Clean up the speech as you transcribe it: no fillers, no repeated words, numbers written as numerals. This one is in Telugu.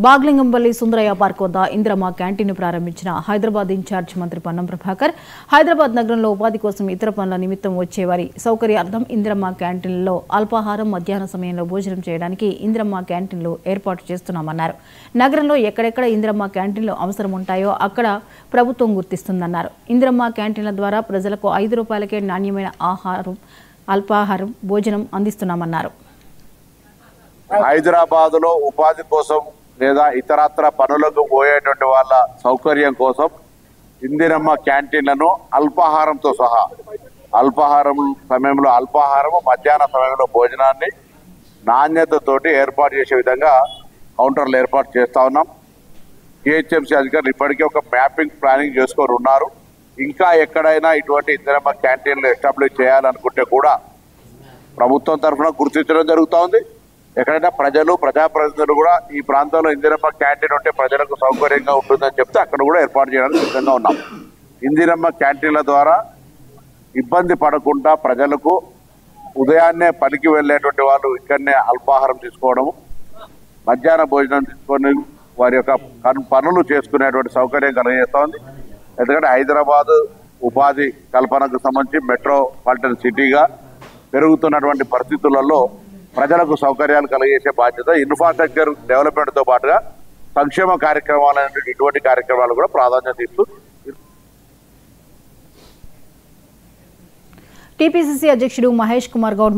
బాగ్లింగంపల్లి సుందరయ్య పార్క్ వద్ద ఇందిరమ్మ క్యాంటీన్ ప్రారంభించిన హైదరాబాద్ ఇన్ఛార్జ్ మంత్రి పొన్నం ప్రభాకర్ హైదరాబాద్ నగరంలో ఉపాధి కోసం ఇతర పనుల నిమిత్తం వచ్చేవారి సౌకర్యార్థం ఇందిరమ్మ క్యాంటీన్లలో అల్పాహారం మధ్యాహ్న సమయంలో భోజనం చేయడానికి ఇందిరమ్మ క్యాంటీన్లు ఏర్పాటు చేస్తున్నామన్నారు. నగరంలో ఎక్కడెక్కడ ఇందిరమ్మ క్యాంటీన్లు అవసరం ఉంటాయో అక్కడ ప్రభుత్వం గుర్తిస్తుందన్నారు. ఇందిరమ్మ క్యాంటీన్ల ద్వారా ప్రజలకు ₹5కే నాణ్యమైన ఆహారం అల్పాహారం భోజనం అందిస్తున్నామన్నారు. హైదరాబాద్ లో ఉపాధి కోసం లేదా ఇతరత్ర పనులకు పోయేటువంటి వాళ్ళ సౌకర్యం కోసం ఇందిరమ్మ క్యాంటీన్లను అల్పాహారంతో సహా అల్పాహారం సమయంలో అల్పాహారము మధ్యాహ్న సమయంలో భోజనాన్ని నాణ్యతతోటి ఏర్పాటు చేసే విధంగా కౌంటర్లు ఏర్పాటు చేస్తా ఉన్నాం. జిహెచ్ఎంసీ అధికారులు ఇప్పటికే ఒక మ్యాపింగ్ ప్లానింగ్ చేసుకొని ఉన్నారు. ఇంకా ఎక్కడైనా ఇటువంటి ఇందిరమ్మ క్యాంటీన్లు ఎస్టాబ్లిష్ చేయాలనుకుంటే కూడా ప్రభుత్వం తరఫున గుర్తించడం జరుగుతూ ఉంది. ఎక్కడైనా ప్రజలు ప్రజాప్రతినిధులు కూడా ఈ ప్రాంతంలో ఇందిరమ్మ క్యాంటీన్ ఉంటే ప్రజలకు సౌకర్యంగా ఉంటుందని చెప్తే అక్కడ కూడా ఏర్పాటు చేయడానికి సిద్ధంగా ఉన్నాం. ఇందిరమ్మ క్యాంటీన్ల ద్వారా ఇబ్బంది పడకుండా ప్రజలకు ఉదయాన్నే పనికి వెళ్ళేటువంటి వాళ్ళు ఇక్కడనే అల్పాహారం తీసుకోవడము, మధ్యాహ్న భోజనం తీసుకొని వారి యొక్క పనులు చేసుకునేటువంటి సౌకర్యం కలిగజేస్తోంది. ఎందుకంటే హైదరాబాద్ ఉపాధి కల్పనకు సంబంధించి మెట్రోపాలిటన్ సిటీగా పెరుగుతున్నటువంటి పరిస్థితులలో ప్రజలకు సౌకర్యాలు కలిగేసే బాధ్యత ఇన్ఫ్రాస్ట్రక్చర్ డెవలప్మెంట్తో పాటుగా సంక్షేమ కార్యక్రమాలు ఇటువంటి కార్యక్రమాలు కూడా ప్రాధాన్యత ఇస్తూ టీపీసీసీ అధ్యక్షుడు మహేష్ కుమార్ గౌడ్